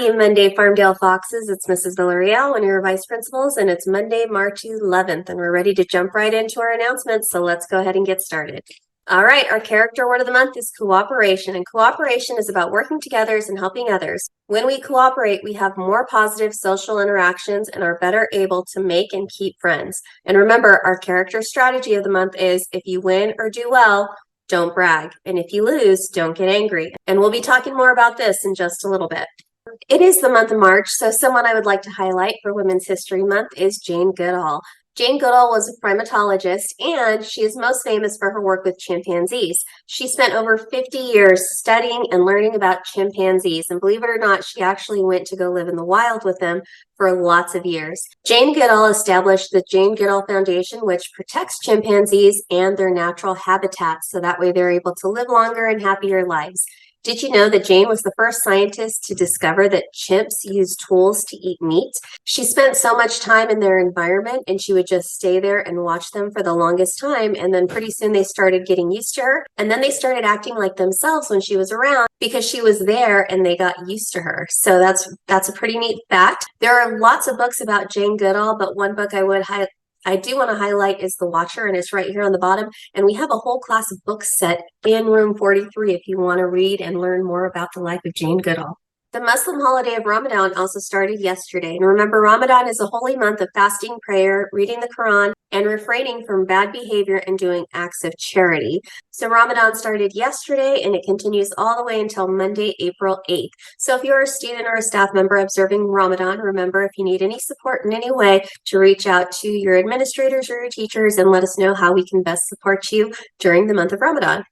Happy Monday, Farmdale Foxes. It's Mrs. Villarreal, one of your vice principals, and it's Monday, March 11th, and we're ready to jump right into our announcements, so let's go ahead and get started. All right, our character word of the month is cooperation, and cooperation is about working together and helping others. When we cooperate, we have more positive social interactions and are better able to make and keep friends. And remember, our character strategy of the month is if you win or do well, don't brag. And if you lose, don't get angry. And we'll be talking more about this in just a little bit. It is the month of March, so someone I would like to highlight for Women's History Month is Jane Goodall. Jane Goodall was a primatologist, and she is most famous for her work with chimpanzees. She spent over 50 years studying and learning about chimpanzees, and believe it or not, she actually went to go live in the wild with them for lots of years. Jane Goodall established the Jane Goodall Foundation, which protects chimpanzees and their natural habitats, so that way they're able to live longer and happier lives. Did you know that Jane was the first scientist to discover that chimps use tools to eat meat? She spent so much time in their environment, and she would just stay there and watch them for the longest time. And then pretty soon they started getting used to her. And then they started acting like themselves when she was around because she was there and they got used to her. So that's a pretty neat fact. There are lots of books about Jane Goodall, but one book I do want to highlight is The Watcher, and it's right here on the bottom. And we have a whole class of books set in room 43 if you want to read and learn more about the life of Jane Goodall. The Muslim holiday of Ramadan also started yesterday. And remember, Ramadan is a holy month of fasting, prayer, reading the Quran, and refraining from bad behavior and doing acts of charity. So Ramadan started yesterday, and it continues all the way until Monday, April 8th. So if you're a student or a staff member observing Ramadan, remember, if you need any support in any way, to reach out to your administrators or your teachers and let us know how we can best support you during the month of Ramadan.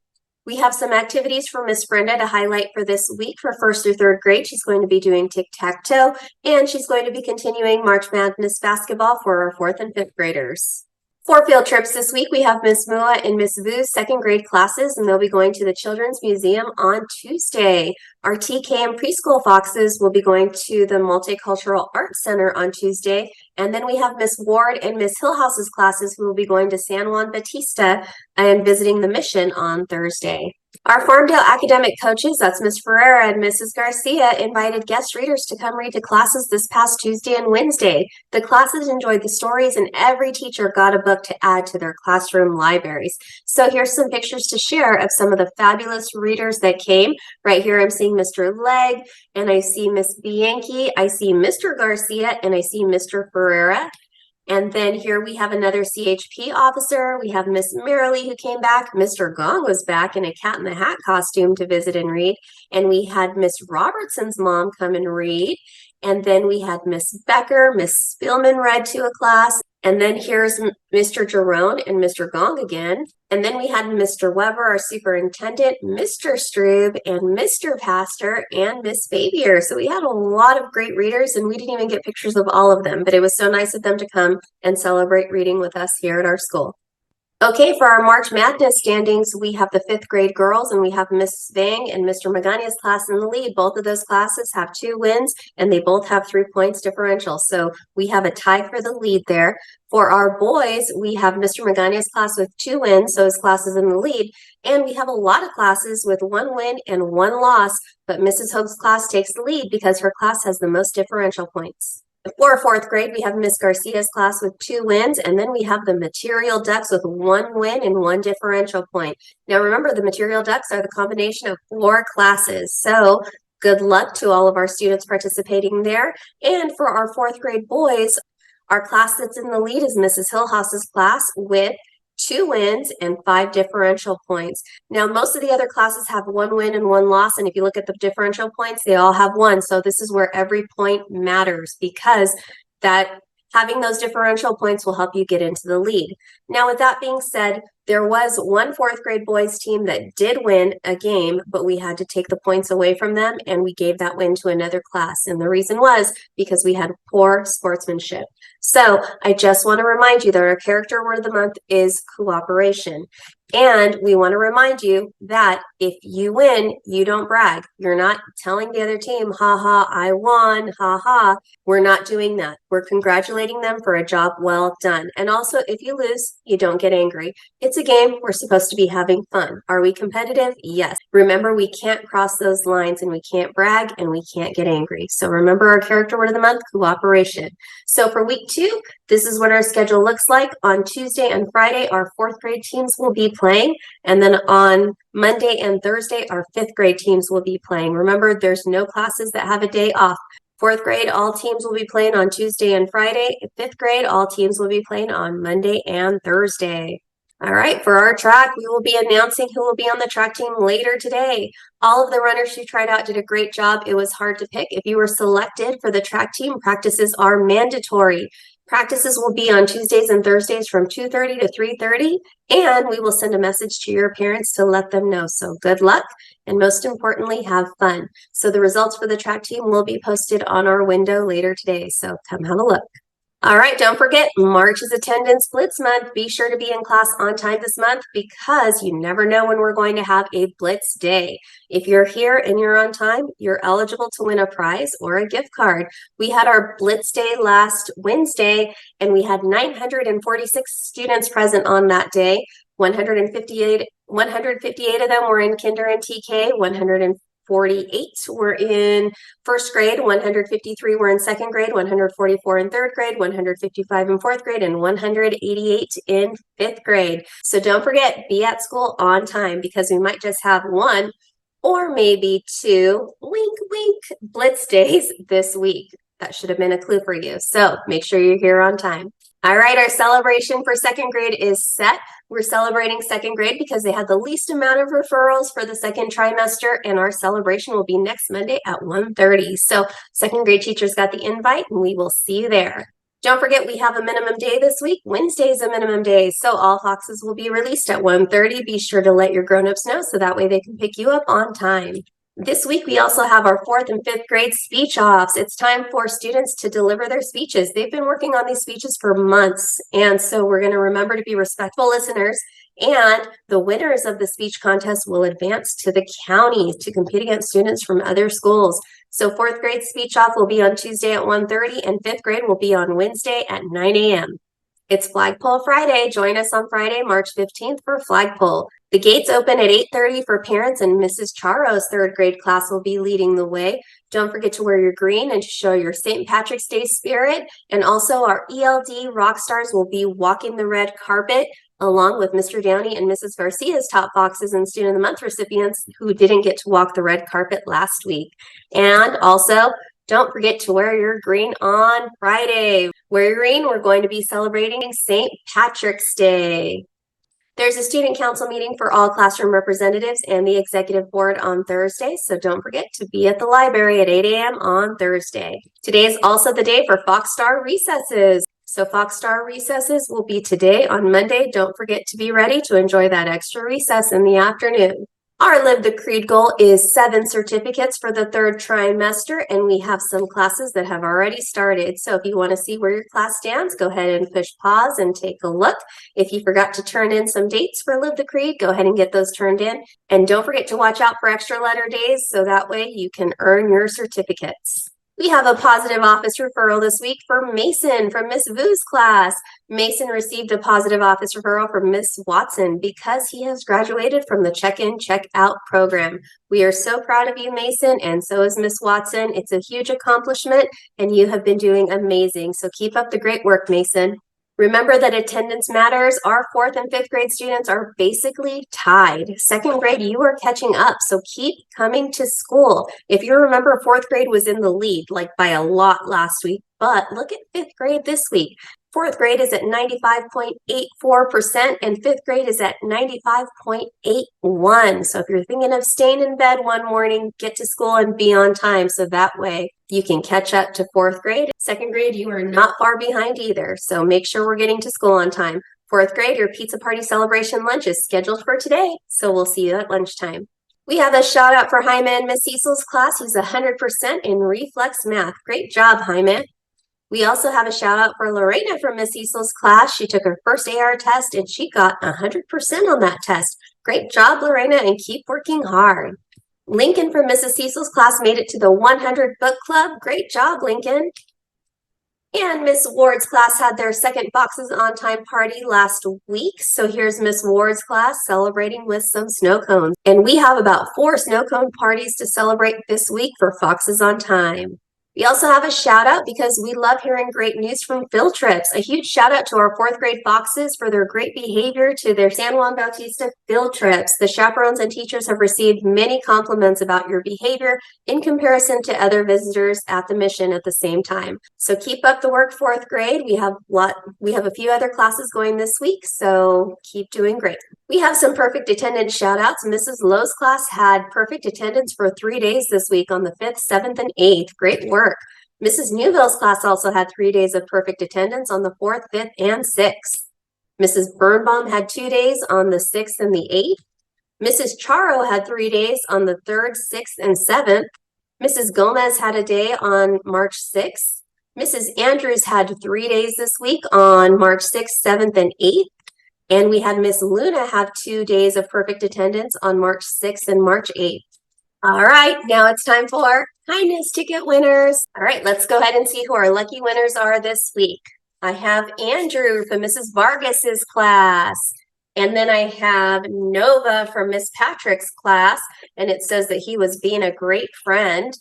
We have some activities for Miss Brenda to highlight for this week for 1st through 3rd grade. She's going to be doing tic-tac-toe, and she's going to be continuing March Madness basketball for our 4th and 5th graders. For field trips this week, we have Miss Mua and Miss Vu's 2nd grade classes, and they'll be going to the Children's Museum on Tuesday. Our TK and preschool foxes will be going to the Multicultural Arts Center on Tuesday. And then we have Miss Ward and Miss Hillhouse's classes who will be going to San Juan Batista and visiting the mission on Thursday. Our Farmdale academic coaches, that's Miss Ferreira and Mrs. Garcia, invited guest readers to come read to classes this past Tuesday and Wednesday. The classes enjoyed the stories, and every teacher got a book to add to their classroom libraries. So here's some pictures to share of some of the fabulous readers that came. Right here I'm seeing Mr. Legg, and I see Miss Bianchi, I see Mr. Garcia, and I see Mr. Ferreira. And then here we have another CHP officer. We have Miss Merrily who came back. Mr. Gong was back in a Cat in the Hat costume to visit and read. And we had Miss Robertson's mom come and read. And then we had Miss Becker, Miss Spielman read to a class. And then here's Mr. Jerome and Mr. Gong again. And then we had Mr. Weber, our superintendent, Mr. Strube, and Mr. Pastor, and Miss Fabier. So we had a lot of great readers, and we didn't even get pictures of all of them, but it was so nice of them to come and celebrate reading with us here at our school. Okay, for our March Madness standings, we have the 5th grade girls, and we have Miss Vang and Mr. Magania's class in the lead. Both of those classes have 2 wins, and they both have 3 points differential. So we have a tie for the lead there. For our boys, we have Mr. Magania's class with 2 wins, so his class is in the lead. And we have a lot of classes with 1 win and 1 loss, but Mrs. Hope's class takes the lead because her class has the most differential points. For 4th grade, we have Miss Garcia's class with 2 wins, and then we have the Material Ducks with 1 win and 1 differential point. Now remember, the Material Ducks are the combination of 4 classes, so good luck to all of our students participating there. And for our 4th grade boys, our class that's in the lead is Mrs. Hillhouse's class with 2 wins and 5 differential points. Now, most of the other classes have 1 win and 1 loss, and if you look at the differential points, they all have 1. So this is where every point matters, because that having those differential points will help you get into the lead. Now, with that being said, there was one 4th grade boys team that did win a game, but we had to take the points away from them, and we gave that win to another class. And the reason was because we had poor sportsmanship. So I just want to remind you that our character word of the month is cooperation. And we want to remind you that if you win, you don't brag. You're not telling the other team, ha ha, I won, ha ha. We're not doing that. We're congratulating them for a job well done. And also, if you lose, you don't get angry. It's a game. We're supposed to be having fun. Are we competitive? Yes. Remember, we can't cross those lines and we can't brag and we can't get angry. So remember our character word of the month, cooperation. So for week 2, this is what our schedule looks like. On Tuesday and Friday, our 4th grade teams will be playing. And then on Monday and Thursday, our 5th grade teams will be playing. Remember, there's no classes that have a day off. 4th grade, all teams will be playing on Tuesday and Friday. 5th grade, all teams will be playing on Monday and Thursday. All right, for our track, we will be announcing who will be on the track team later today. All of the runners who tried out did a great job. It was hard to pick. If you were selected for the track team, practices are mandatory. Practices will be on Tuesdays and Thursdays from 2:30 to 3:30, and we will send a message to your parents to let them know. So good luck, and most importantly, have fun. So the results for the track team will be posted on our window later today, so come have a look. All right, don't forget, March is attendance blitz month. Be sure to be in class on time this month because you never know when we're going to have a blitz day. If you're here and you're on time, you're eligible to win a prize or a gift card. We had our blitz day last Wednesday and we had 946 students present on that day. 158 of them were in kinder and TK, 148 were in 1st grade, 153 were in 2nd grade, 144 in 3rd grade, 155 in 4th grade, and 188 in 5th grade. So don't forget, be at school on time because we might just have 1 or maybe 2, wink, wink, blitz days this week. That should have been a clue for you. So make sure you're here on time. All right, our celebration for 2nd grade is set. We're celebrating 2nd grade because they had the least amount of referrals for the 2nd trimester, and our celebration will be next Monday at 1:30. So 2nd grade teachers got the invite, and we will see you there. Don't forget, we have a minimum day this week. Wednesday is a minimum day, so all foxes will be released at 1:30. Be sure to let your grown-ups know so that way they can pick you up on time. This week, we also have our 4th and 5th grade speech offs. It's time for students to deliver their speeches. They've been working on these speeches for months, and so we're going to remember to be respectful listeners, and the winners of the speech contest will advance to the county to compete against students from other schools. So 4th grade speech off will be on Tuesday at 1:30, and 5th grade will be on Wednesday at 9 a.m. It's Flagpole Friday. Join us on Friday, March 15th for Flagpole. The gates open at 8:30 for parents, and Mrs. Charo's 3rd grade class will be leading the way. Don't forget to wear your green and to show your St. Patrick's Day spirit. And also our ELD rock stars will be walking the red carpet along with Mr. Downey and Mrs. Garcia's top foxes and Student of the Month recipients who didn't get to walk the red carpet last week. And also, don't forget to wear your green on Friday. Wear your green. We're going to be celebrating St. Patrick's Day. There's a student council meeting for all classroom representatives and the executive board on Thursday, so don't forget to be at the library at 8 a.m. on Thursday. Today is also the day for Fox Star recesses. So Fox Star recesses will be today on Monday. Don't forget to be ready to enjoy that extra recess in the afternoon. Our Live the Creed goal is 7 certificates for the 3rd trimester, and we have some classes that have already started. So if you want to see where your class stands, go ahead and push pause and take a look. If you forgot to turn in some dates for Live the Creed, go ahead and get those turned in. And don't forget to watch out for extra letter days so that way you can earn your certificates. We have a positive office referral this week for Mason from Miss Vu's class. Mason received a positive office referral from Miss Watson because he has graduated from the check-in, check-out program. We are so proud of you, Mason, and so is Miss Watson. It's a huge accomplishment, and you have been doing amazing. So keep up the great work, Mason. Remember that attendance matters. Our 4th and 5th grade students are basically tied. 2nd grade, you are catching up, so keep coming to school. If you remember, 4th grade was in the lead, like by a lot last week, but look at 5th grade this week. 4th grade is at 95.84%, and 5th grade is at 95.81. So if you're thinking of staying in bed one morning, get to school and be on time, so that way you can catch up to 4th grade. 2nd grade, you are not far behind either, so make sure we're getting to school on time. 4th grade, your pizza party celebration lunch is scheduled for today, so we'll see you at lunchtime. We have a shout out for Jaime in Miss Cecil's class. He's 100% in reflex math. Great job, Jaime. We also have a shout out for Lorena from Miss Cecil's class. She took her first AR test and she got 100% on that test. Great job, Lorena, and keep working hard. Lincoln from Mrs. Cecil's class made it to the 100 book club. Great job, Lincoln. And Miss Ward's class had their second Foxes on Time party last week. So here's Miss Ward's class celebrating with some snow cones. And we have about 4 snow cone parties to celebrate this week for Foxes on Time. We also have a shout out because we love hearing great news from field trips. A huge shout out to our 4th grade Foxes for their great behavior to their San Juan Bautista field trips. The chaperones and teachers have received many compliments about your behavior in comparison to other visitors at the mission at the same time. So keep up the work, 4th grade. We have a few other classes going this week, so keep doing great. We have some perfect attendance shout outs. Mrs. Lowe's class had perfect attendance for 3 days this week on the 5th, 7th, and 8th. Great work. Mrs. Newville's class also had 3 days of perfect attendance on the 4th, 5th, and 6th. Mrs. Birnbaum had 2 days on the 6th and the 8th. Mrs. Charo had 3 days on the 3rd, 6th, and 7th. Mrs. Gomez had a day on March 6th. Mrs. Andrews had 3 days this week on March 6th, 7th, and 8th. And we had Miss Luna have 2 days of perfect attendance on March 6th and March 8th. All right, now it's time for kindness ticket winners. All right, let's go ahead and see who our lucky winners are this week. I have Andrew from Mrs. Vargas's class. And then I have Nova from Miss Patrick's class. And it says that he was being a great friend.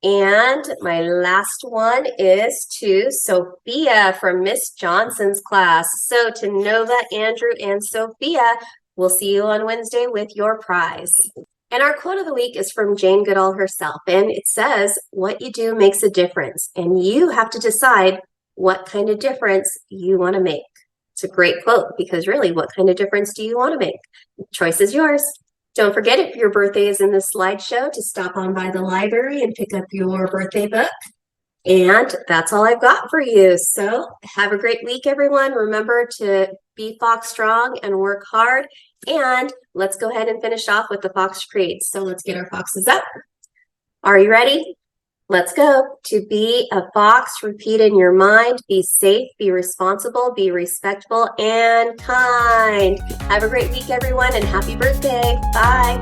And my last one is to Sophia from Miss Johnson's class. So to Nova, Andrew, and Sophia, we'll see you on Wednesday with your prize. And our quote of the week is from Jane Goodall herself. And it says, what you do makes a difference. And you have to decide what kind of difference you want to make. It's a great quote because really, what kind of difference do you want to make? The choice is yours. Don't forget, if your birthday is in the slideshow, to stop on by the library and pick up your birthday book. And that's all I've got for you. So have a great week, everyone. Remember to be Fox strong and work hard. And let's go ahead and finish off with the Fox Creed. So let's get our foxes up. Are you ready? Let's go. To be a fox, repeat in your mind, be safe, be responsible, be respectful, and kind. Have a great week, everyone, and happy birthday. Bye.